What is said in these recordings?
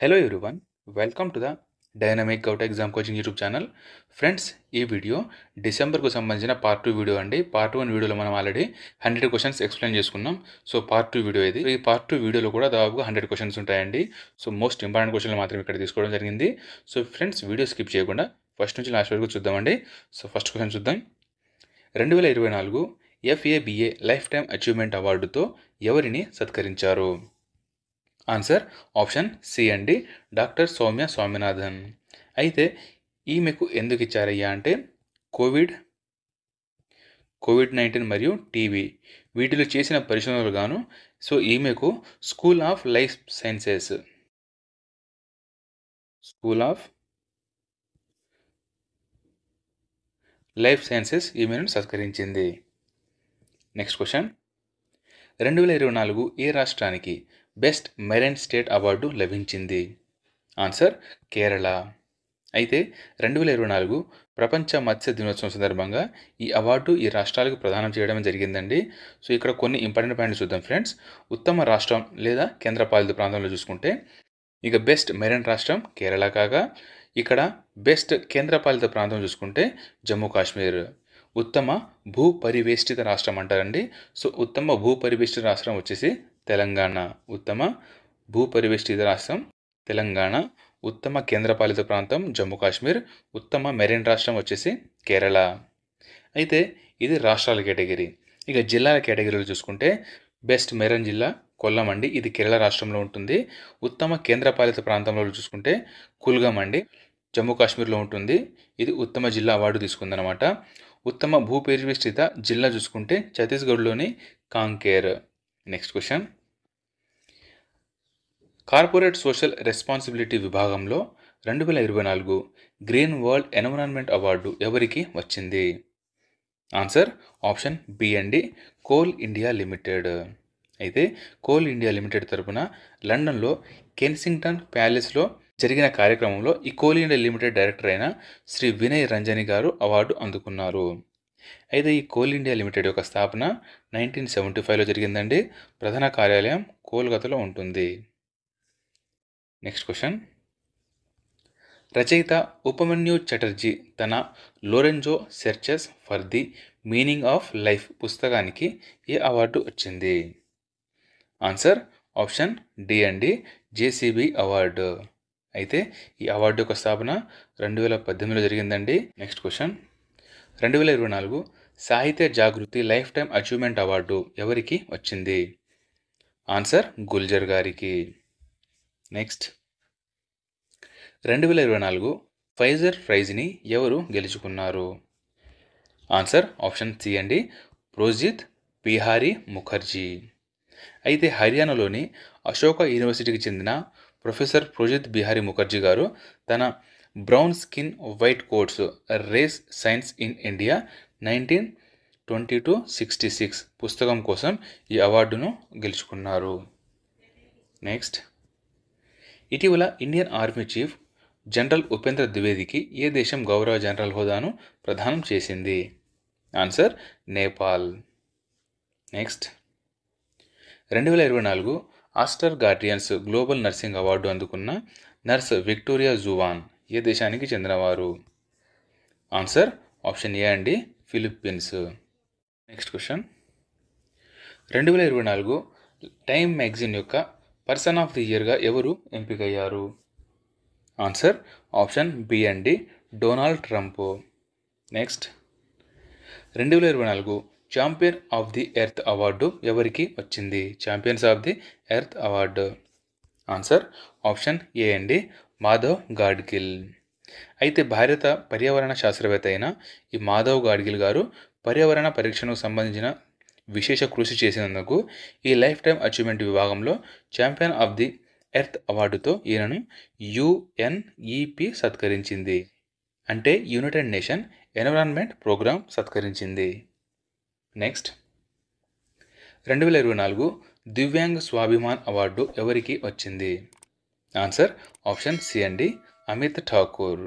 Hello everyone, welcome to the dynamic govt exam coaching YouTube channel. Friends, ఈ video డిసెంబర్కు సంబంధించిన part 2 video అండి. Part 1 వీడియోలో మనం ఆల్రెడీ 100 క్వశ్చన్స్ ఎక్స్ప్లెయిన్ చేసుకున్నాం. సో పార్ట్ 2 వీడియో ఇది. ఈ పార్ట్ 2 వీడియోలో కూడా దాదాపుగా 100 క్వశ్చన్స్ ఉంటాయండి. సో మోస్ట్ ఇంపార్టెంట్ క్వశ్చన్లు మాత్రం ఇక్కడ తీసుకోవడం జరిగింది. సో ఫ్రెండ్స్, వీడియో స్కిప్ చేయకుండా ఫస్ట్ నుంచి లాస్ట్ వరకు చూద్దామండి. సో ఫస్ట్ క్వశ్చన్ చూద్దాం. 2024 FABA లైఫ్ టైమ్ అచీవ్మెంట్ అవార్డుతో ఎవరిని సత్కరించారు? ఆన్సర్ ఆప్షన్ సి అండి, డాక్టర్ సౌమ్య స్వామినాథన్. అయితే ఈమెకు ఎందుకు ఇచ్చారయ్యా అంటే కోవిడ్-19 మరియు టీబీ వీటిలో చేసిన పరిశోధనలు గాను సో ఈమెకు స్కూల్ ఆఫ్ లైఫ్ సైన్సెస్ ఈమెను సత్కరించింది. Next question. 2024 ఏ రాష్ట్రానికి బెస్ట్ మెరైన్ స్టేట్ అవార్డు లభించింది? ఆన్సర్ కేరళ. అయితే 2024 ప్రపంచ మత్స్య దినోత్సవం సందర్భంగా ఈ అవార్డు ఈ రాష్ట్రాలకు ప్రదానం చేయడం జరిగిందండి. సో ఇక్కడ కొన్ని ఇంపార్టెంట్ పాయింట్స్ చూద్దాం ఫ్రెండ్స్. ఉత్తమ రాష్ట్రం లేదా కేంద్రపాలిత ప్రాంతంలో చూసుకుంటే ఇక బెస్ట్ మెరైన్ రాష్ట్రం కేరళ కాగా, ఇక్కడ బెస్ట్ కేంద్రపాలిత ప్రాంతం చూసుకుంటే జమ్మూ కాశ్మీర్. ఉత్తమ భూ పరివేష్టిత రాష్ట్రం అంటారండి. సో ఉత్తమ భూ పరివేష్టిత రాష్ట్రం వచ్చేసి తెలంగాణ. ఉత్తమ భూ పరివేష్టిత రాష్ట్రం తెలంగాణ. ఉత్తమ కేంద్రపాలిత ప్రాంతం జమ్మూ కాశ్మీర్. ఉత్తమ మెరైన్ రాష్ట్రం వచ్చేసి కేరళ. అయితే ఇది రాష్ట్రాల కేటగిరీ. ఇక జిల్లాల కేటగిరీలో చూసుకుంటే బెస్ట్ మెరైన్ జిల్లా కొల్లం అండి, ఇది కేరళ రాష్ట్రంలో ఉంటుంది. ఉత్తమ కేంద్రపాలిత ప్రాంతంలో చూసుకుంటే కుల్గం అండి, జమ్మూ కాశ్మీర్లో ఉంటుంది. ఇది ఉత్తమ జిల్లా అవార్డు తీసుకుందనమాట. ఉత్తమ భూ పరివేష్టిత జిల్లా చూసుకుంటే ఛత్తీస్గఢ్లోని Kanker. Next question. Corporate social responsibility విభాగంలో 2024 గ్రీన్ వరల్డ్ ఎన్విరాన్మెంట్ అవార్డు ఎవరికి వచ్చింది? ఆన్సర్ ఆప్షన్ బి అండి, కోల్ ఇండియా లిమిటెడ్. అయితే కోల్ ఇండియా లిమిటెడ్ తరపున లండన్లో కెన్సింగ్టన్ ప్యాలెస్లో జరిగిన కార్యక్రమంలో ఈ కోల్ ఇండియా లిమిటెడ్ డైరెక్టర్ అయిన శ్రీ వినయ్ రంజని గారు అవార్డు అందుకున్నారు. అయితే ఈ కోల్ ఇండియా లిమిటెడ్ యొక్క స్థాపన 1975లో జరిగిందండి. ప్రధాన కార్యాలయం కోల్కతాలో ఉంటుంది. Next question. రచయిత ఉపమన్యు చటర్జీ తన Lorenzo searches for the meaning of life పుస్తకానికి ఏ అవార్డు వచ్చింది? ఆన్సర్ ఆప్షన్ డి అండి, జేసీబీ అవార్డు. అయితే ఈ అవార్డు యొక్క స్థాపన 2018లో జరిగిందండి. Next question. 2024 సాహిత్య జాగృతి లైఫ్ టైమ్ అచీవ్మెంట్ అవార్డు ఎవరికి వచ్చింది? ఆన్సర్ గుల్జర్ గారికి. నెక్స్ట్. 2024 ఫైజర్ ప్రైజ్ని ఎవరు గెలుచుకున్నారు? ఆన్సర్ ఆప్షన్ సి అండి, ప్రోజిత్ బిహారీ ముఖర్జీ. అయితే హర్యానాలోని అశోక యూనివర్సిటీకి చెందిన ప్రొఫెసర్ ప్రోజిత్ బిహారీ ముఖర్జీ గారు తన brown skin white coats race science in India 1920-66 పుస్తకం కోసం ఈ అవార్డును గెలుచుకున్నారు. నెక్స్ట్. ఇటీవల Indian Army chief General Upendra ద్వివేదికి ఏ దేశం గౌరవ జనరల్ హోదాను ప్రదానం చేసింది? Answer Nepal. Next. 2024 Aster Guardians Global Nursing award అందుకున్న నర్స్ విక్టోరియా జువాన్ ఏ దేశానికి చెందినవారు? ఆన్సర్ ఆప్షన్ ఏ అండి, Philippines. Next question. 2024 Time magazine యొక్క పర్సన్ ఆఫ్ ది ఇయర్గా ఎవరు ఎంపికయ్యారు? ఆన్సర్ ఆప్షన్ బి అండి, Donald Trump. Next. 2024 champion of the earth award ఎవరికి వచ్చింది? Champions of the earth award. Answer option A అండి, మాధవ్ గాడ్గిల్. అయితే భారత పర్యావరణ శాస్త్రవేత్త అయిన ఈ మాధవ్ గాడ్గిల్ గారు పర్యావరణ పరీక్షణకు సంబంధించిన విశేష కృషి చేసినందుకు ఈ లైఫ్ టైమ్ అచీవ్మెంట్ విభాగంలో ఛాంపియన్ ఆఫ్ ది ఎర్త్ అవార్డుతో ఈయనను యుఎన్ఈపి సత్కరించింది. అంటే యునైటెడ్ నేషన్ ఎన్విరాన్మెంట్ ప్రోగ్రామ్ సత్కరించింది. నెక్స్ట్. 2024 దివ్యాంగ్ స్వాభిమాన్ అవార్డు ఎవరికి వచ్చింది? ఆన్సర్ ఆప్షన్ సి అండి, అమిత్ ఠాకూర్.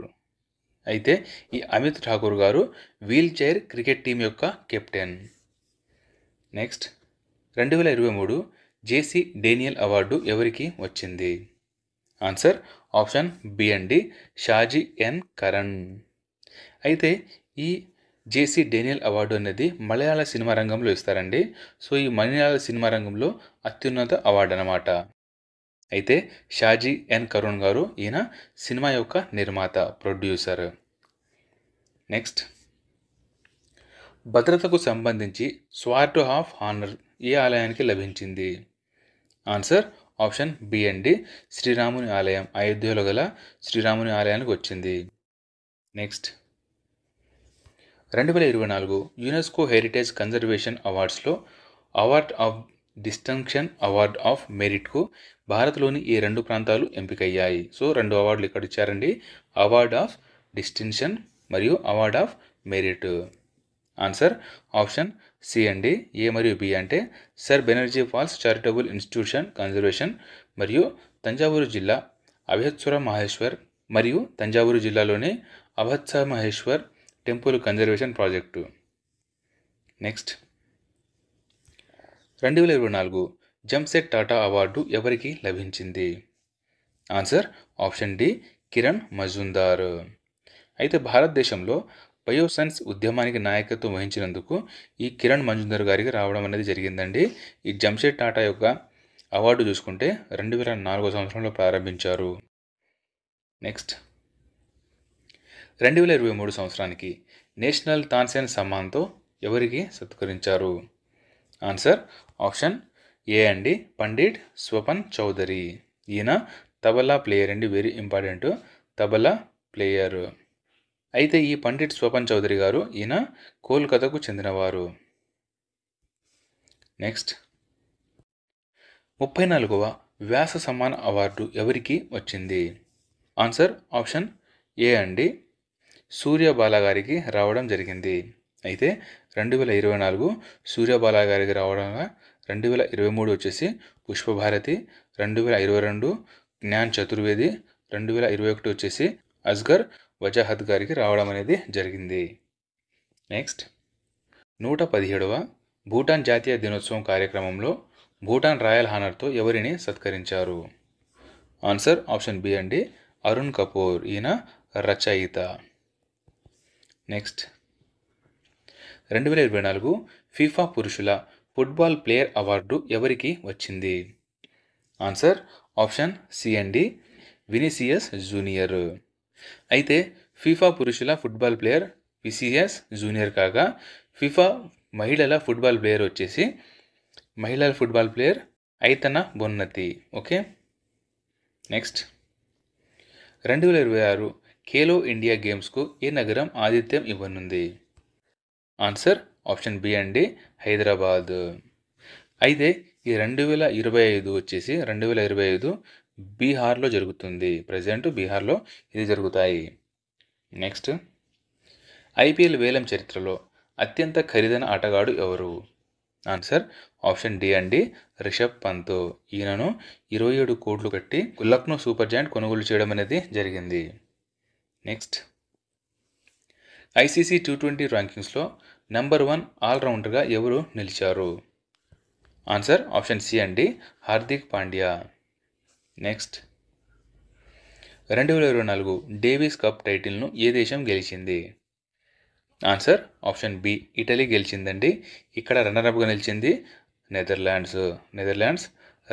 అయితే ఈ అమిత్ ఠాకూర్ గారు వీల్ చైర్ క్రికెట్ టీం యొక్క కెప్టెన్. నెక్స్ట్. 2023 జేసీ డేనియల్ అవార్డు ఎవరికి వచ్చింది? ఆన్సర్ ఆప్షన్ బి అండి, షాజీ ఎన్ కరణ్. అయితే ఈ జేసీ డేనియల్ అవార్డు అనేది మలయాళ సినిమా రంగంలో ఇస్తారండి. సో ఈ మలయాళ సినిమా రంగంలో అత్యున్నత అవార్డు అనమాట. అయితే షాజీ ఎన్ కరుణ్ గారు ఈయన సినిమా యొక్క నిర్మాత, ప్రొడ్యూసర్. నెక్స్ట్, భద్రతకు సంబంధించి స్వార్డ్ ఆఫ్ హానర్ ఏ ఆలయానికి లభించింది? ఆన్సర్ ఆప్షన్ బి అండి, శ్రీరాముని ఆలయం, అయోధ్యలో గల శ్రీరాముని ఆలయానికి వచ్చింది. నెక్స్ట్, 2024 యునెస్కో హెరిటేజ్ కన్జర్వేషన్ అవార్డ్స్లో award of distinction, award of మెరిట్కు భారత్లోని ఈ 2 ప్రాంతాలు ఎంపికయ్యాయి. సో 2 అవార్డులు ఇక్కడ ఇచ్చారండి, అవార్డ్ ఆఫ్ డిస్టింక్షన్ మరియు award of merit. Answer option C అండి, ఏ మరియు బి అంటే sir Banerjee Falls charitable institution conservation మరియు తంజావూరు జిల్లా అభయత్సుర మహేశ్వర్ మరియు తంజావూరు జిల్లాలోని అభత్స Maheshwar temple conservation project. Next, 2024 Jamset Tata award ఎవరికి లభించింది? Answer option D, Kiran Mazumdar. అయితే భారతదేశంలో బయోసైన్స్ ఉద్యమానికి నాయకత్వం వహించినందుకు ఈ కిరణ్ మజుందార్ గారికి రావడం అనేది జరిగిందండి. ఈ జంషెడ్ టాటా యొక్క అవార్డు చూసుకుంటే 2004 సంవత్సరంలో ప్రారంభించారు. నెక్స్ట్, 2023 సంవత్సరానికి నేషనల్ తాన్సేన్ సమ్మాన్తో ఎవరికి సత్కరించారు? ఆన్సర్ ఆప్షన్ ఏ అండి, పండిట్ స్వపన్ చౌదరి. ఈయన తబలా ప్లేయర్ అండి, వెరీ ఇంపార్టెంట్, తబలా ప్లేయర్. అయితే ఈ పండిట్ స్వపన్ చౌదరి గారు ఈయన కోల్కతాకు చెందినవారు. నెక్స్ట్, 34వ వ్యాస సమ్మాన్ అవార్డు ఎవరికి వచ్చింది? ఆన్సర్ ఆప్షన్ ఏ అండి, సూర్యబాల గారికి రావడం జరిగింది. అయితే 2024 సూర్యబాల గారికి రావడంగా 2023 వచ్చేసి పుష్పభారతి, 2022 జ్ఞాన్ చతుర్వేది, 2021 వచ్చేసి అస్గర్ వజాహత్ గారికి రావడం అనేది జరిగింది. నెక్స్ట్, 117వ భూటాన్ జాతీయ దినోత్సవం కార్యక్రమంలో భూటాన్ రాయల్ హానర్తో ఎవరిని సత్కరించారు? ఆన్సర్ ఆప్షన్ బి అండి, అరుణ్ కపూర్. ఈయన రచయిత. నెక్స్ట్, 2024 ఫీఫా పురుషుల ఫుట్బాల్ ప్లేయర్ అవార్డు ఎవరికి వచ్చింది? ఆన్సర్ ఆప్షన్ సి అండి, వినిసియస్ జూనియర్. అయితే ఫీఫా పురుషుల ఫుట్బాల్ ప్లేయర్ విసిఎస్ జూనియర్ కాగా ఫీఫా మహిళల ఫుట్బాల్ ప్లేయర్ వచ్చేసి మహిళల football player Aitana Bonmatí. Okay. Next, 2026 Khelo India గేమ్స్కు ఏ నగరం ఆతిథ్యం ఇవ్వనుంది? ఆన్సర్ ఆప్షన్ బి అండి, హైదరాబాద్. అయితే ఈ 2025 వచ్చేసి 2025 బీహార్లో జరుగుతుంది. ప్రజెంట్ బీహార్లో ఇది జరుగుతాయి. నెక్స్ట్, ఐపీఎల్ వేలం చరిత్రలో అత్యంత ఖరీదైన ఆటగాడు ఎవరు? ఆన్సర్ ఆప్షన్ డి అండి, రిషబ్ పంత్. ఈయనను 27 కోట్లు కట్టి లక్నో సూపర్ జాయింట్ కొనుగోలు చేయడం అనేది జరిగింది. నెక్స్ట్, ఐసీసీ T20 ర్యాంకింగ్స్లో నెంబర్ 1 ఆల్రౌండర్గా ఎవరు నిలిచారు? ఆన్సర్ ఆప్షన్ సి అండి, Hardik Pandya. Next, 2024 Davis cup టైటిల్ను ఏ దేశం గెలిచింది? ఆన్సర్ ఆప్షన్ బి, ఇటలీ గెలిచిందండి. ఇక్కడ రన్నర్అప్గా నిలిచింది నెదర్లాండ్స్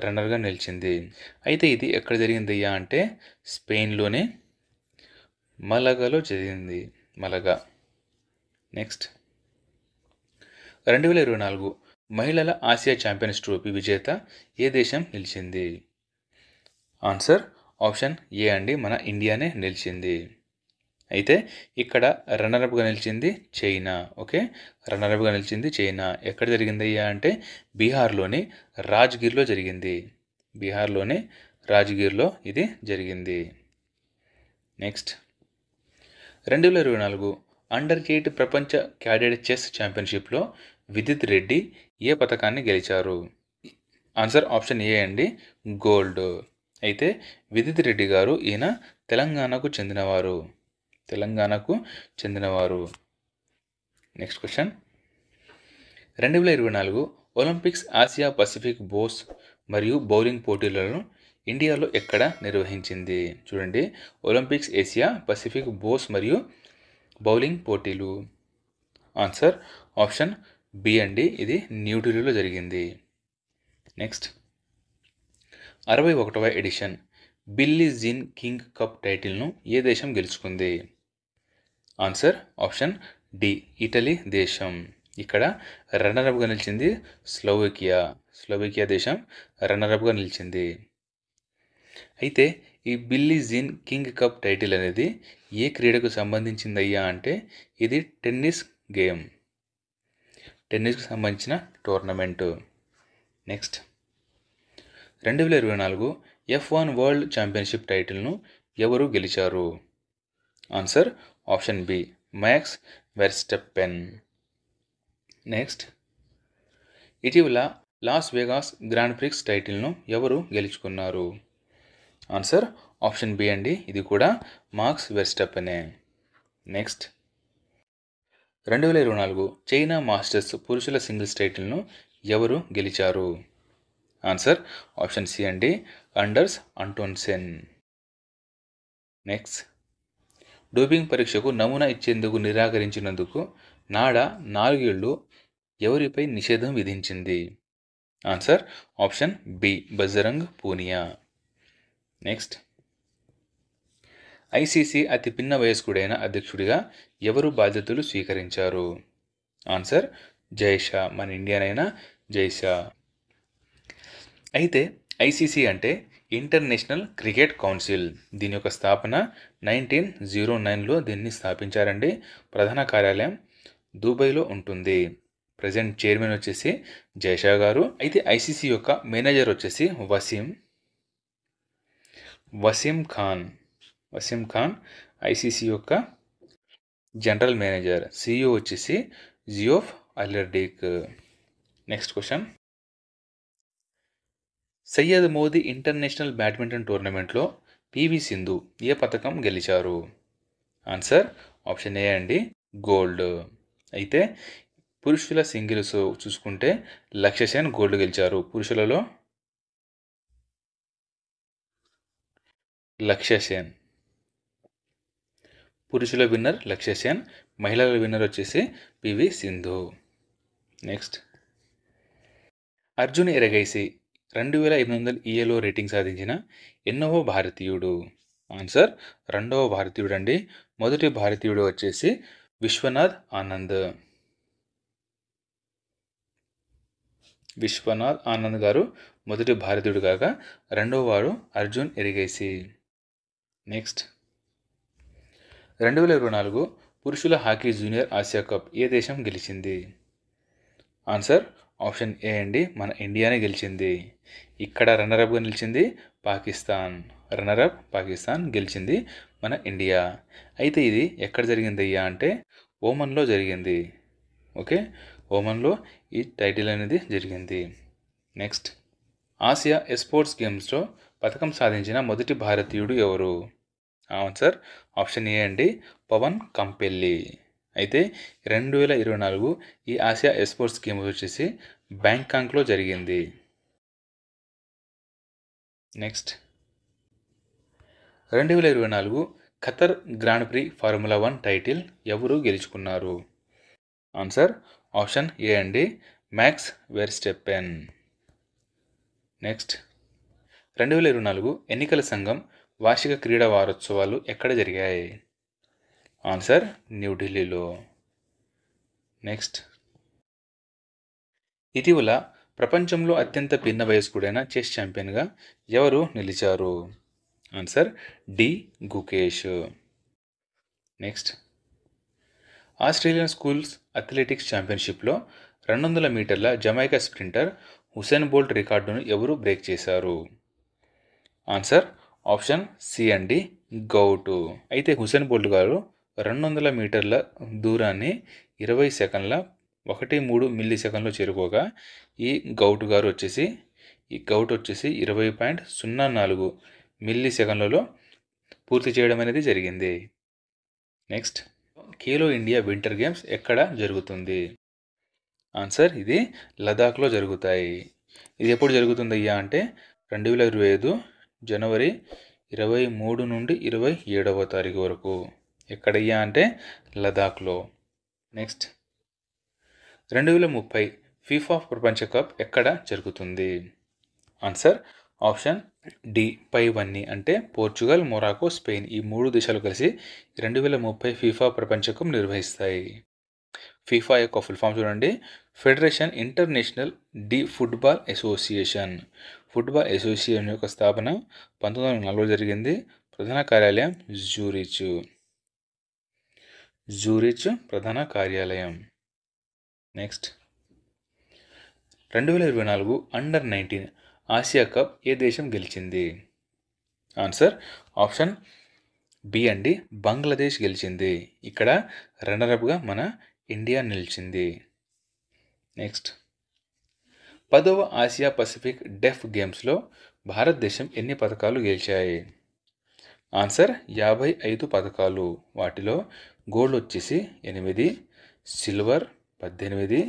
రన్నర్గా నిలిచింది. అయితే ఇది ఎక్కడ జరిగింది అంటే స్పెయిన్లోనే మలగాలో జరిగింది, మలగా. నెక్స్ట్, 2024 మహిళల ఆసియా ఛాంపియన్స్ ట్రోఫీ విజేత ఏ దేశం నిలిచింది? ఆన్సర్ ఆప్షన్ ఏ అండి, మన ఇండియానే నిలిచింది. అయితే ఇక్కడ రన్నర్అప్గా నిలిచింది చైనా. ఓకే, రన్నర్అప్గా నిలిచింది చైనా. ఎక్కడ జరిగింది అంటే బీహార్లోని రాజ్గిర్లో జరిగింది. బీహార్లోని రాజ్గిర్లో ఇది జరిగింది. నెక్స్ట్, 2024 అండర్-8 ప్రపంచ క్యాడెట్ చెస్ ఛాంపియన్షిప్లో విదిత్ రెడ్డి ఏ పథకాన్ని గెలిచారు? ఆన్సర్ ఆప్షన్ ఏ అండి, గోల్డ్. అయితే విదిత్ రెడ్డి గారు ఈయన తెలంగాణకు చెందినవారు. Next question, 2024 Olympics Asia Pacific bowls మరియు బౌలింగ్ పోటీలను ఇండియాలో ఎక్కడ నిర్వహించింది? చూడండి, ఒలింపిక్స్ ఏసియా పసిఫిక్ బోస్ మరియు బౌలింగ్ పోటీలు. ఆన్సర్ ఆప్షన్ బి అండి, ఇది న్యూఢిల్లీలో జరిగింది. నెక్స్ట్ 61వ edition Billie Jean King Cup టైటిల్ను ఏ దేశం గెలుచుకుంది? ఆన్సర్ ఆప్షన్ డి, ఇటలీ దేశం. ఇక్కడ రన్నరప్గా నిలిచింది స్లోవేకియా దేశం రన్నరప్గా నిలిచింది. అయితే ఈ Billy Jean King cup title అనేది ఏ క్రీడకు సంబంధించిందయ్యా అంటే ఇది టెన్నిస్కి సంబంధించిన tournament. Next 2024 F1 world championship టైటిల్ను ఎవరు గెలిచారు? Answer option B, Max Verstappen. Next ఇటీవల లాస్ వేగాస్ గ్రాండ్ ప్రిక్స్ టైటిల్ను ఎవరు గెలుచుకున్నారు? ఆన్సర్ ఆప్షన్ బి అండి, ఇది కూడా మాక్స్ వెర్స్టెప్పెనే. నెక్స్ట్ 2024 చైనా మాస్టర్స్ పురుషుల సింగిల్స్ టైటిల్ను ఎవరు గెలిచారు? ఆన్సర్ ఆప్షన్ సి అండి, అండర్స్ అంటోన్సెన్. నెక్స్ట్ డోపింగ్ పరీక్షకు నమూనా ఇచ్చేందుకు నిరాకరించినందుకు నాడా 4 ఏళ్లు ఎవరిపై నిషేధం విధించింది? Answer option B, Bajrang Punia. Next ICC అతి పిన్న వయస్కుడైన అధ్యక్షుడిగా ఎవరు బాధ్యతలు స్వీకరించారు? ఆన్సర్ జైషా, మన ఇండియన్ జైషా. అయితే ఐసీసీ అంటే ఇంటర్నేషనల్ క్రికెట్ కౌన్సిల్. దీని యొక్క స్థాపన 1909లో దీన్ని స్థాపించారండి. ప్రధాన కార్యాలయం దుబాయ్లో ఉంటుంది. ప్రజెంట్ చైర్మన్ వచ్చేసి జైషా గారు. అయితే ఐసీసీ యొక్క మేనేజర్ వచ్చేసి వసీం ఖాన్ ఐసీసీ యొక్క జనరల్ మేనేజర్. సిఇఓ వచ్చేసి Geoff Allardice. Next question, Syed Modi international badminton టోర్నమెంట్లో పివి సింధు ఏ పథకం గెలిచారు? ఆన్సర్ ఆప్షన్ ఏ అండి, గోల్డ్. అయితే పురుషుల సింగిల్స్ చూసుకుంటే లక్ష్య సేన్ గోల్డ్ గెలిచారు. పురుషులలో పురుషుల విన్నర్ లక్ష్య సేన్, మహిళల విన్నర్ వచ్చేసి పివి సింధు. నెక్స్ట్ అర్జున్ ఎరగైసి 2800 EAలో రేటింగ్ సాధించిన ఎన్నవ భారతీయుడు? ఆన్సర్ 2వ భారతీయుడు అండి. మొదటి భారతీయుడు వచ్చేసి విశ్వనాథ్ ఆనంద్ గారు మొదటి భారతీయుడు కాగా 2వ వాడు అర్జున్ ఎరగైసి. నెక్స్ట్ 2024 పురుషుల హాకీ జూనియర్ ఆసియా కప్ ఏ దేశం గెలిచింది? ఆన్సర్ ఆప్షన్ ఏ అండి, మన ఇండియానే గెలిచింది. ఇక్కడ రన్నరప్గా నిలిచింది పాకిస్తాన్. పాకిస్తాన్ గెలిచింది మన ఇండియా. అయితే ఇది ఎక్కడ జరిగింది అయ్యా అంటే ఓమన్లో జరిగింది. ఓకే, ఓమన్లో ఈ టైటిల్ అనేది జరిగింది. నెక్స్ట్ ఆసియా ఎస్పోర్ట్స్ గేమ్స్లో పథకం సాధించిన మొదటి భారతీయుడు ఎవరు? ఆన్సర్ ఆప్షన్ ఏ అండి, పవన్ కంపెల్లి. అయితే 2024 ఈ ఆసియా ఎస్పోర్ట్స్ గేమ్స్ వచ్చేసి బ్యాంకాక్లో జరిగింది. Next 2024 Qatar grand pre formula 1 title ఎవరు గెలుచుకున్నారు? ఆన్సర్ ఆప్షన్ ఏ అండి, మ్యాక్స్ వెర్స్టెప్పెన్. నెక్స్ట్ 2024 ఎన్నికల సంఘం వార్షిక క్రీడా వారోత్సవాలు ఎక్కడ జరిగాయి? ఆన్సర్ న్యూఢిల్లీలో. నెక్స్ట్ ఇటీవల ప్రపంచంలో అత్యంత పిన్న వయస్కుడైన చెస్ ఛాంపియన్గా ఎవరు నిలిచారు? Answer D, Gukesh. Next Australian schools athletics ఛాంపియన్షిప్లో 200 మీటర్ల జమైకా స్ప్రింటర్ హుసేన్ బోల్ట్ రికార్డును ఎవరు బ్రేక్ చేశారు? ఆన్సర్ ఆప్షన్ సి అండి, గౌటు. అయితే హుసేన్ బోల్ట్ గారు 200 మీటర్ల దూరాన్ని 20 సెకండ్ల 13 మిల్లీ సెకండ్లో చేరుకోగా ఈ గౌట్ వచ్చేసి 20.04 మిల్లీ సెకండ్లలో పూర్తి చేయడం అనేది జరిగింది. Next Khelo India winter games ఎక్కడ జరుగుతుంది? ఆన్సర్ ఇది లదాఖ్లో జరుగుతాయి. ఇది ఎప్పుడు జరుగుతుంది అయ్యా అంటే 2025 జనవరి 23 నుండి 27వ తారీఖు వరకు. ఎక్కడయ్యా అంటే లదాఖ్లో. నెక్స్ట్ 2030 ఫీఫా ప్రపంచ కప్ ఎక్కడ జరుగుతుంది? ఆన్సర్ ఆప్షన్ డి పైవన్నీ, అంటే పోర్చుగల్, మొరాకో, స్పెయిన్ ఈ 3 దేశాలు కలిసి 2030 ఫీఫా ప్రపంచ కప్ నిర్వహిస్తాయి. ఫీఫా యొక్క ఫుల్ ఫామ్ చూడండి, federation international D football association. Football association యొక్క స్థాపన 1940లో జరిగింది. ప్రధాన కార్యాలయం జూరిచ్ ప్రధాన కార్యాలయం. నెక్స్ట్ 2024 అండర్-19 ఆసియా కప్ ఏ దేశం గెలిచింది? ఆన్సర్ ఆప్షన్ బి అండి, బంగ్లాదేశ్ గెలిచింది. ఇక్కడ రన్నరప్గా మన ఇండియా నిలిచింది. నెక్స్ట్ 10వ ఆసియా పసిఫిక్ డెఫ్ గేమ్స్లో భారతదేశం ఎన్ని పథకాలు గెలిచాయి? ఆన్సర్ 55 పథకాలు. వాటిలో గోల్డ్ వచ్చేసి 8, సిల్వర్ 18,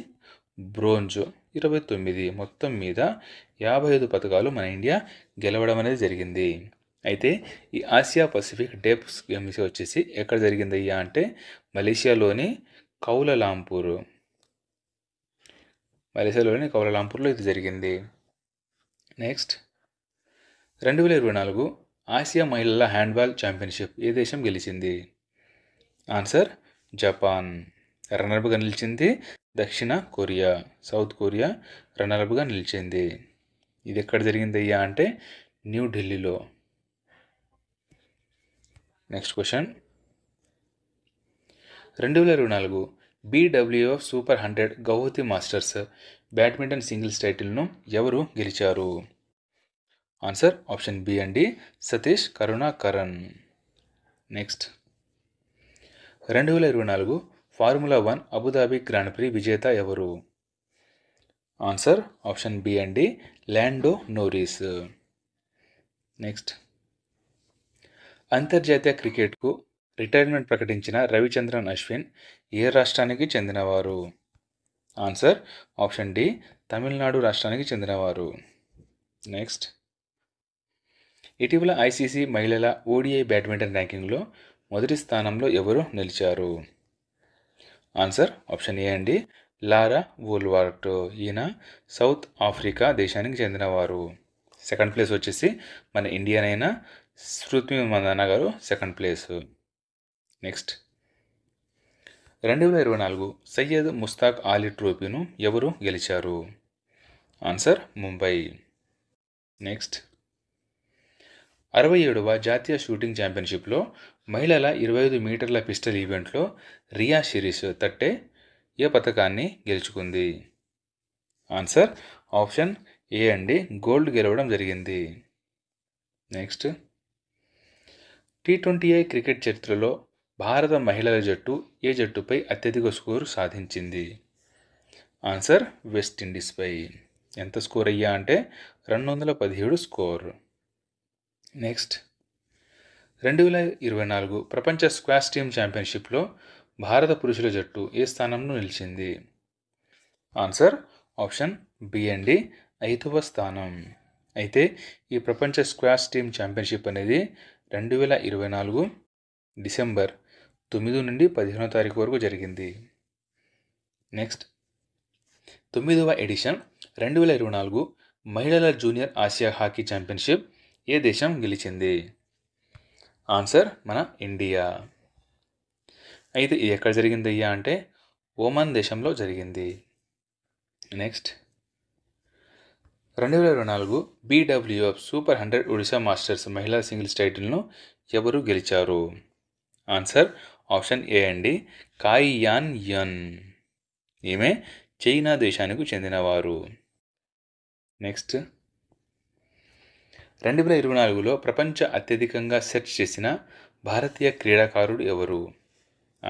బ్రోంజ్ 29, మొత్తం మీద 55 పథకాలు మన ఇండియా గెలవడం అనేది జరిగింది. అయితే ఈ ఆసియా పసిఫిక్ డెఫ్ గేమ్స్ వచ్చేసి ఎక్కడ జరిగిందయ్యా అంటే మలేషియాలోని కౌలాలంపూర్లో ఇది జరిగింది. నెక్స్ట్ 2024 ఆసియా మహిళల హ్యాండ్బాల్ ఛాంపియన్షిప్ ఏ దేశం గెలిచింది? Answer Japan. రన్నర్గా నిలిచింది దక్షిణ కొరియా. సౌత్ కొరియా రన్నర్గా నిలిచింది. ఇది ఎక్కడ జరిగిందయ్యా అంటే న్యూఢిల్లీలో. Next question 2024 BWF super 100 Guwahati masters badminton singles టైటిల్ను ఎవరు గెలిచారు? ఆన్సర్ ఆప్షన్ బి అండి, Satish Karunakaran. Next 2024 formula 1 Abu Dhabi grand prix విజేత ఎవరు? ఆన్సర్ ఆప్షన్ బి అండి, ల్యాండో నోరిస్. నెక్స్ట్ అంతర్జాతీయ క్రికెట్కు రిటైర్మెంట్ ప్రకటించిన రవిచంద్రన్ అశ్విన్ ఏ రాష్ట్రానికి చెందినవారు? ఆన్సర్ ఆప్షన్ డి, తమిళనాడు రాష్ట్రానికి చెందినవారు. నెక్స్ట్ ఇటీవల ఐసీసీ మహిళల ఓడిఐ బ్యాడ్మింటన్ ర్యాంకింగ్లో మొదటి స్థానంలో ఎవరు నిలిచారు? ఆన్సర్ ఆప్షన్ ఏ అండి, లారా వోల్వార్ట్. ఈయన సౌత్ ఆఫ్రికా దేశానికి చెందినవారు. సెకండ్ ప్లేస్ వచ్చేసి మన ఇండియన్ అయిన స్మృతి మందన గారు second place. Next 2024 Syed Mushtaq Ali ట్రోఫీను ఎవరు గెలిచారు? ఆన్సర్ ముంబై. నెక్స్ట్ 67వ జాతీయ షూటింగ్ ఛాంపియన్షిప్లో మహిళల 25 మీటర్ల పిస్టల్ ఈవెంట్లో రియా షిరీష్ తట్టే ఏ పథకాన్ని గెలుచుకుంది? ఆన్సర్ ఆప్షన్ ఏ అండి, గోల్డ్ గెలవడం జరిగింది. నెక్స్ట్ T20I క్రికెట్ చరిత్రలో భారత మహిళల జట్టు ఏ జట్టుపై అత్యధిక స్కోరు సాధించింది? ఆన్సర్ వెస్టిండీస్పై. ఎంత స్కోర్ అయ్యా అంటే 217 స్కోర్. నెక్స్ట్ 2024 ప్రపంచ స్క్వాష్ టీమ్ ఛాంపియన్షిప్లో భారత పురుషుల జట్టు ఏ స్థానంలో నిలిచింది? ఆన్సర్ ఆప్షన్ బి అండి, 5వ స్థానం. అయితే ఈ ప్రపంచ స్క్వాష్ టీమ్ ఛాంపియన్షిప్ అనేది 2024 డిసెంబర్ 9 నుండి 15వ తారీఖు వరకు జరిగింది. నెక్స్ట్ 9వ ఎడిషన్ 2024 మహిళల జూనియర్ ఆసియా హాకీ ఛాంపియన్షిప్ ఏ దేశం గెలిచింది? ఆన్సర్ మన ఇండియా. అయితే ఇది ఎక్కడ జరిగిందయ్యా అంటే ఓమాన్ దేశంలో జరిగింది. Next 2024 BWF super 100 Odisha masters మహిళా సింగిల్స్ టైటిల్ను ఎవరు గెలిచారు? ఆన్సర్ ఆప్షన్ ఏ అండి, కాయి యాన్ యన్. ఈమె చైనా దేశానికి చెందినవారు. నెక్స్ట్ 2024లో ప్రపంచ అత్యధికంగా సెర్చ్ చేసిన భారతీయ క్రీడాకారుడు ఎవరు?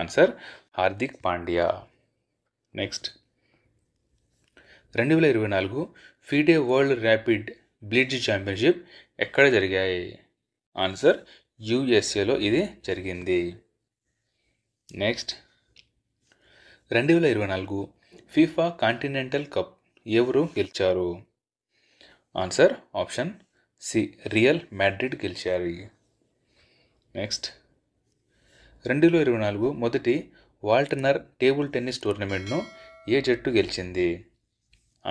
Answer Hardik Pandya. Next 2024 FIDE world rapid blitz championship ఎక్కడ జరిగాయి? ఆన్సర్ యుఎస్ఏలో ఇది జరిగింది. నెక్స్ట్ 2024 ఫీఫా కాంటినెంటల్ కప్ ఎవరు గెలిచారు? Answer option C Real Madrid గెలిచారు. నెక్స్ట్ 2024 మొదటి వాల్టనర్ టేబుల్ టెన్నిస్ టోర్నమెంట్ను ఏ జట్టు గెలిచింది?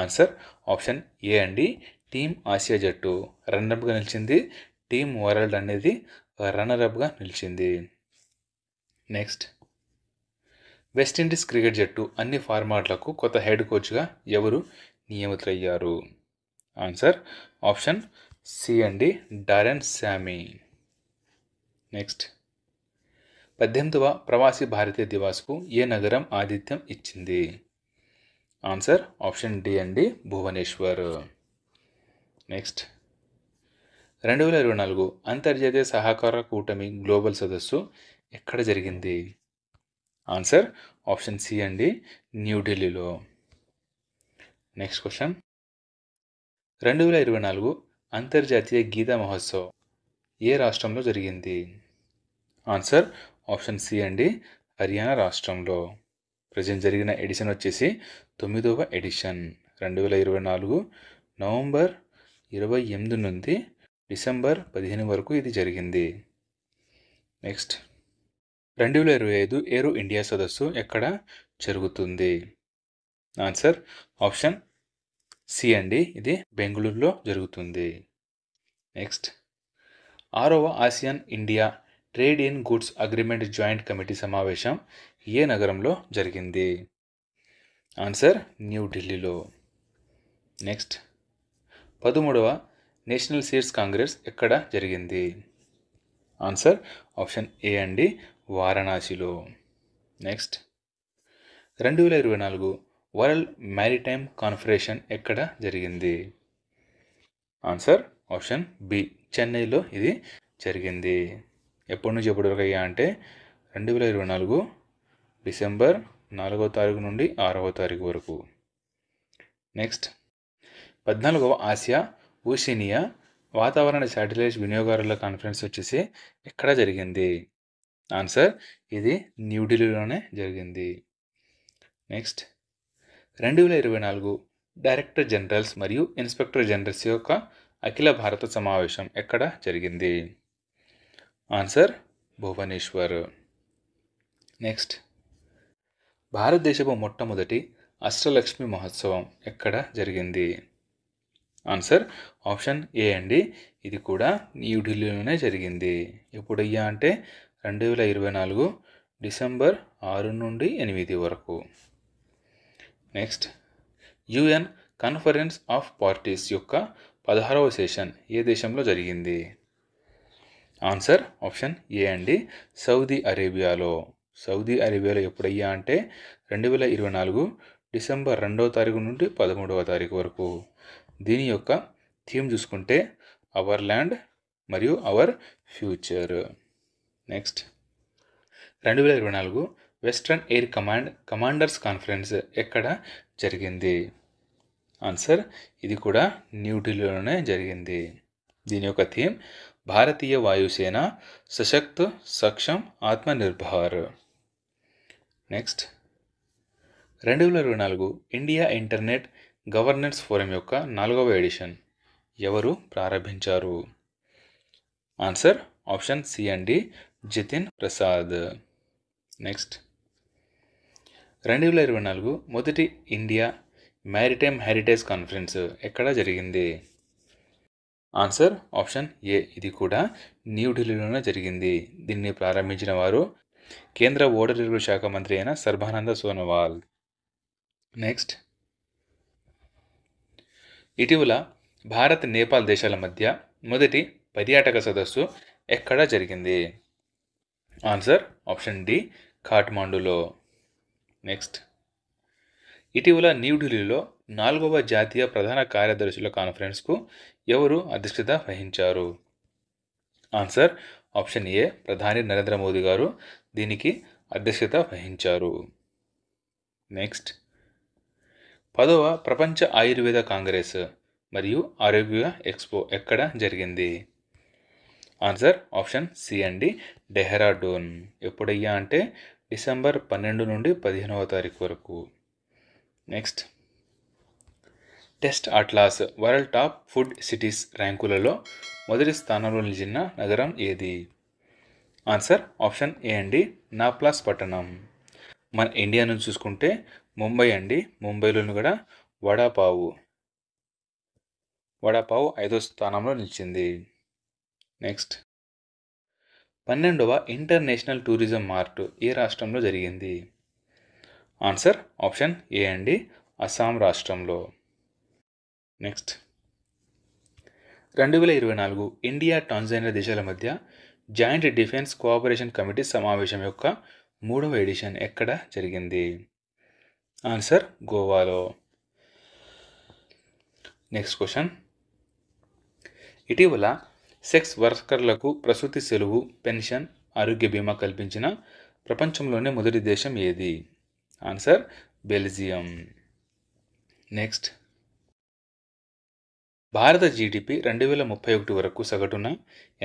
ఆన్సర్ ఆప్షన్ ఏ అండి టీమ్ ఆసియా జట్టు రన్నర్అప్గా నిలిచింది. టీమ్ వరల్డ్ అనేది రన్నర్అప్గా నిలిచింది. నెక్స్ట్ వెస్టిండీస్ క్రికెట్ జట్టు అన్ని ఫార్మాట్లకు కొత్త హెడ్ కోచ్గా ఎవరు నియమితులయ్యారు? ఆన్సర్ ఆప్షన్ సి అండి డారెన్ శామీ. నెక్స్ట్ 18వ ప్రవాసీ భారతీయ దివాస్కు ఏ నగరం ఆతిథ్యం ఇచ్చింది? ఆన్సర్ ఆప్షన్ డి అండి భువనేశ్వర్. నెక్స్ట్ 2024 అంతర్జాతీయ సహకార కూటమి గ్లోబల్ సదస్సు ఎక్కడ జరిగింది? ఆన్సర్ ఆప్షన్ సి అండి న్యూఢిల్లీలో. నెక్స్ట్ క్వశ్చన్ 2024 అంతర్జాతీయ గీతా మహోత్సవ్ ఏ రాష్ట్రంలో జరిగింది? ఆన్సర్ ఆప్షన్ సి అండి హర్యానా రాష్ట్రంలో. ప్రజెంట్ జరిగిన ఎడిషన్ వచ్చేసి 9వ ఎడిషన్. 2024 నవంబర్ 28 నుండి డిసెంబర్ 15 వరకు ఇది జరిగింది. నెక్స్ట్ 2025 ఏరో ఇండియా సదస్సు ఎక్కడ జరుగుతుంది? ఆన్సర్ ఆప్షన్ సి అండి ఇది బెంగళూరులో జరుగుతుంది. నెక్స్ట్ 6వ Asian India trade in goods agreement joint committee సమావేశం ఏ నగరంలో జరిగింది? ఆన్సర్ న్యూఢిల్లీలో. నెక్స్ట్ 13వ నేషనల్ సీడ్స్ కాంగ్రెస్ ఎక్కడ జరిగింది? ఆన్సర్ ఆప్షన్ ఏ అండి వారణాసిలో. నెక్స్ట్ 2024 వరల్డ్ మ్యారిటైమ్ కాన్ఫరెన్స్ ఎక్కడ జరిగింది? ఆన్సర్ ఆప్షన్ బి చెన్నైలో ఇది జరిగింది. ఎప్పటి నుంచి ఎప్పటి వరకు అయ్యా అంటే 2024 డిసెంబర్ 4వ తారీఖు నుండి 6వ తారీఖు వరకు. నెక్స్ట్ 14వ ఆసియా ఓషినియా వాతావరణ శాటిలైట్ వినియోగదారుల కాన్ఫరెన్స్ వచ్చేసి ఎక్కడ జరిగింది? ఆన్సర్ ఇది న్యూఢిల్లీలోనే జరిగింది. నెక్స్ట్ 2024 డైరెక్టర్ జనరల్స్ మరియు ఇన్స్పెక్టర్ జనరల్స్ యొక్క అఖిల భారత సమావేశం ఎక్కడ జరిగింది? ఆన్సర్ భువనేశ్వర్. నెక్స్ట్ భారతదేశపు మొట్టమొదటి అష్టలక్ష్మి మహోత్సవం ఎక్కడ జరిగింది? ఆన్సర్ ఆప్షన్ ఏ అండి ఇది కూడా న్యూఢిల్లీలోనే జరిగింది. ఎప్పుడయ్యా అంటే 2024 డిసెంబర్ 6 నుండి 8 వరకు. Next UN conference of parties యొక్క 16వ సెషన్ ఏ దేశంలో జరిగింది? ఆన్సర్ ఆప్షన్ ఏ అండి సౌదీ అరేబియాలో. సౌదీ అరేబియాలో ఎప్పుడయ్యా అంటే 2024 డిసెంబర్ 2వ తారీఖు నుండి 13వ తారీఖు వరకు. దీని యొక్క థీమ్ చూసుకుంటే అవర్ ల్యాండ్ మరియు our future. Next 2024 western air commanders conference ఎక్కడ జరిగింది? ఆన్సర్ ఇది కూడా న్యూఢిల్లీలోనే జరిగింది. దీని యొక్క థీమ్ భారతీయ వాయుసేన Sashakt Saksham Atmanirbhar. Next 2024 India internet governance forum యొక్క 4వ ఎడిషన్ ఎవరు ప్రారంభించారు? ఆన్సర్ ఆప్షన్ సి అండి జితిన్ ప్రసాద్. నెక్స్ట్ 2024 మొదటి ఇండియా మ్యారిటైమ్ హెరిటేజ్ కాన్ఫరెన్స్ ఎక్కడ జరిగింది? ఆన్సర్ ఆప్షన్ ఏ ఇది కూడా న్యూఢిల్లీలోనే జరిగింది. దీన్ని ప్రారంభించిన వారు కేంద్ర ఓడరేవుల శాఖ మంత్రి అయిన సర్బానంద సోనోవాల్. నెక్స్ట్ ఇటీవల భారత్ నేపాల్ దేశాల మధ్య మొదటి పర్యాటక సదస్సు ఎక్కడ జరిగింది? ఆన్సర్ ఆప్షన్ డి ఖాట్మాండులో. నెక్స్ట్ ఇటీవల న్యూఢిల్లీలో 4వ జాతీయ ప్రధాన కార్యదర్శుల కాన్ఫరెన్స్కు ఎవరు అధ్యక్షత వహించారు? ఆన్సర్ ఆప్షన్ ఏ ప్రధాని నరేంద్ర మోదీ గారు దీనికి అధ్యక్షత వహించారు. నెక్స్ట్ 10వ ప్రపంచ ఆయుర్వేద కాంగ్రెస్ మరియు ఆరోగ్య ఎక్స్పో ఎక్కడ జరిగింది? ఆన్సర్ ఆప్షన్ సి అండి డెహ్రాడూన్. ఎప్పుడయ్యా అంటే డిసెంబర్ 12 నుండి 15వ తారీఖు వరకు. Next Taste Atlas world top food cities ర్యాంకులలో మొదటి స్థానంలో నిలిచిన నగరం ఏది? ఆన్సర్ ఆప్షన్ ఏ అండి, నాప్లాస్ పట్టణం. మన ఇండియా నుంచి చూసుకుంటే ముంబై అండి. ముంబైలోని కూడా వడాపావు 5వ స్థానంలో నిలిచింది. నెక్స్ట్ 12వ ఇంటర్నేషనల్ టూరిజం మార్ట్ ఏ రాష్ట్రంలో జరిగింది? ఆన్సర్ ఆప్షన్ ఏ అండి, అస్సాం రాష్ట్రంలో. నెక్స్ట్ 2024 ఇండియా టాంజానియా దేశాల మధ్య జాయింట్ డిఫెన్స్ కోఆపరేషన్ కమిటీ సమావేశం యొక్క 3వ ఎడిషన్ ఎక్కడ జరిగింది? ఆన్సర్ గోవాలో. నెక్స్ట్ క్వశ్చన్, ఇటీవల సెక్స్ వర్కర్లకు ప్రసూతి సెలవు, పెన్షన్, ఆరోగ్య బీమా కల్పించిన ప్రపంచంలోనే మొదటి దేశం ఏది? Answer Belgium. నెక్స్ట్ భారత జీడిపి 2031 వరకు సగటున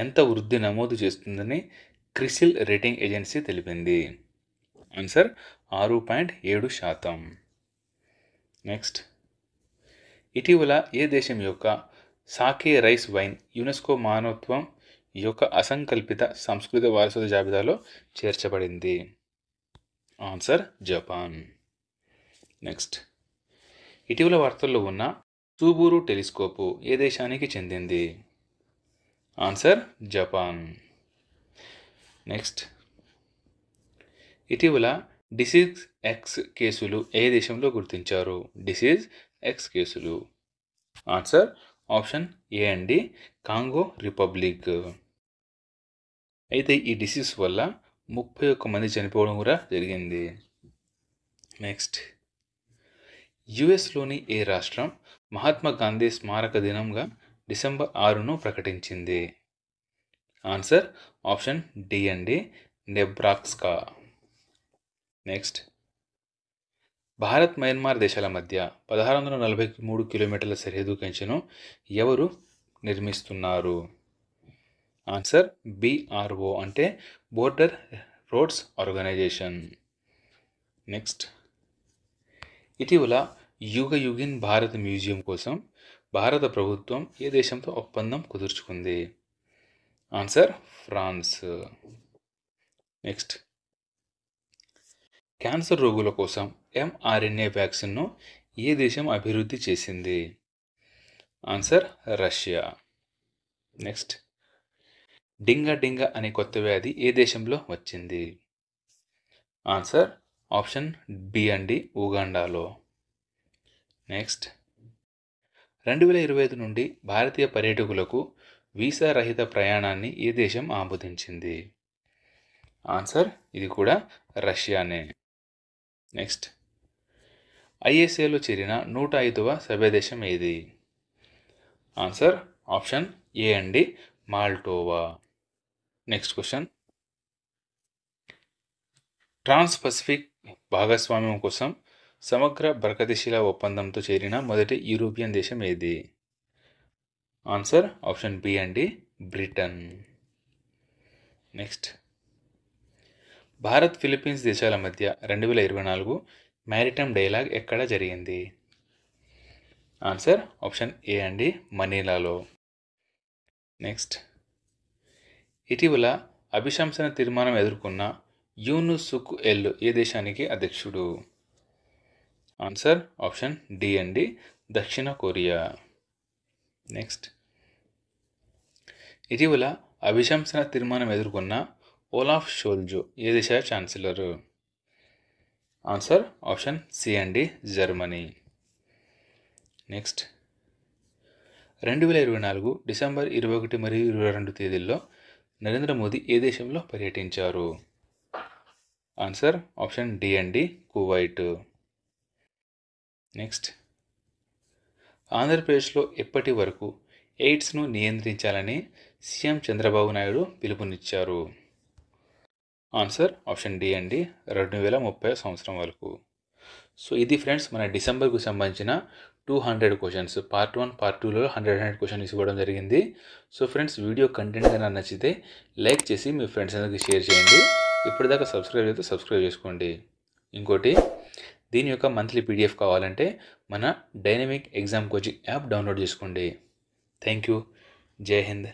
ఎంత వృద్ధి నమోదు చేస్తుందని క్రిసిల్ రేటింగ్ ఏజెన్సీ తెలిపింది? ఆన్సర్ 6.7%. నెక్స్ట్ ఇటీవల ఏ దేశం యొక్క సాకే రైస్ వైన్ యునెస్కో మానవత్వం యొక్క అసంకల్పిత సాంస్కృతిక వారసత్వ జాబితాలో చేర్చబడింది? Answer Japan. నెక్స్ట్ ఇటీవల వార్తల్లో ఉన్న సూబూరు టెలిస్కోపు ఏ దేశానికి చెందింది? Answer Japan. నెక్స్ట్ ఇటీవల డిసీజ్ ఎక్స్ కేసులు ఏ దేశంలో గుర్తించారు? డిసీజ్ ఎక్స్ కేసులు. ఆన్సర్ ఆప్షన్ ఏ అండి, కాంగో రిపబ్లిక్. అయితే ఈ డిసీజ్ వల్ల 31 మంది చనిపోవడం కూడా జరిగింది. నెక్స్ట్ యుఎస్లోని ఏ రాష్ట్రం మహాత్మా గాంధీ స్మారక దినంగా డిసెంబర్ 6ను ప్రకటించింది? ఆన్సర్ ఆప్షన్ డి అండి, నెబ్రాస్కా. నెక్స్ట్ భారత్ మయన్మార్ దేశాల మధ్య 1643 కిలోమీటర్ల సరిహద్దు కంచెను ఎవరు నిర్మిస్తున్నారు? ఆన్సర్ BRO అంటే బోర్డర్ రోడ్స్ ఆర్గనైజేషన్. నెక్స్ట్ ఇటీవల యుగిన్ భారత్ మ్యూజియం కోసం భారత ప్రభుత్వం ఏ దేశంతో ఒప్పందం కుదుర్చుకుంది? Answer France. నెక్స్ట్ క్యాన్సర్ రోగుల కోసం mRNA వ్యాక్సిన్ను ఏ దేశం అభివృద్ధి చేసింది? Answer Russia. నెక్స్ట్ డింగా అనే కొత్త వ్యాధి ఏ దేశంలో వచ్చింది? ఆన్సర్ ఆప్షన్ బి అండి, ఉగాండాలో. నెక్స్ట్ 2025 నుండి భారతీయ పర్యాటకులకు వీసా రహిత ప్రయాణాన్ని ఏ దేశం ఆమోదించింది? ఆన్సర్ ఇది కూడా రష్యానే. నెక్స్ట్ ISAలో చేరిన 105వ సభ్యదేశం ఏది? ఆన్సర్ ఆప్షన్ ఏ అండి, మాల్టోవా. నెక్స్ట్ క్వశ్చన్, ట్రాన్స్ పసిఫిక్ భాగస్వామ్యం కోసం సమగ్ర ప్రగతిశీల ఒప్పందంతో చేరిన మొదటి యూరోపియన్ దేశం ఏది? ఆన్సర్ ఆప్షన్ బి అండి, బ్రిటన్. నెక్స్ట్ భారత్ ఫిలిప్పీన్స్ దేశాల మధ్య 2024 మ్యారిటైమ్ డైలాగ్ ఎక్కడ జరిగింది? ఆన్సర్ ఆప్షన్ ఏ అండి, మనీలాలో. నెక్స్ట్ ఇటీవల అభిశంసన తీర్మానం ఎదుర్కొన్న యూనుస్ సుక్ ఎల్ ఏ దేశానికి అధ్యక్షుడు? ఆన్సర్ ఆప్షన్ డి అండి, దక్షిణ కొరియా. నెక్స్ట్ ఇటీవల అభిశంసన తీర్మానం ఎదుర్కొన్న ఓలాఫ్ షోల్జో ఏ దేశ ఛాన్సలర్? ఆన్సర్ ఆప్షన్ సి అండి, జర్మనీ. నెక్స్ట్ 2024 డిసెంబర్ 21 మరియు 22 తేదీల్లో నరేంద్ర మోదీ ఏ దేశంలో పర్యటించారు? ఆన్సర్ ఆప్షన్ డి అండి, కువైట్. నెక్స్ట్ ఆంధ్రప్రదేశ్లో ఎప్పటి వరకు ఎయిడ్స్ను నియంత్రించాలని సీఎం చంద్రబాబు నాయుడు పిలుపునిచ్చారు? ఆన్సర్ ఆప్షన్ డి అండి, 2030 సంవత్సరం వరకు. సో ఇది ఫ్రెండ్స్ మన డిసెంబర్కు సంబంధించిన 200 క్వశ్చన్స్. పార్ట్ 1, పార్ట్ 2లో 100 క్వశ్చన్స్ ఇవ్వడం జరిగింది. సో ఫ్రెండ్స్ వీడియో కంటెంట్ కన్నా నచ్చితే లైక్ చేసి మీ ఫ్రెండ్స్ అందరికీ షేర్ చేయండి. ఇప్పటిదాకా సబ్స్క్రైబ్ అయితే సబ్స్క్రైబ్ చేసుకోండి. ఇంకోటి దీని యొక్క మంత్లీ పీడిఎఫ్ కావాలంటే మన dynamic exam coaching app download చేసుకోండి. Thank you. జై హింద్.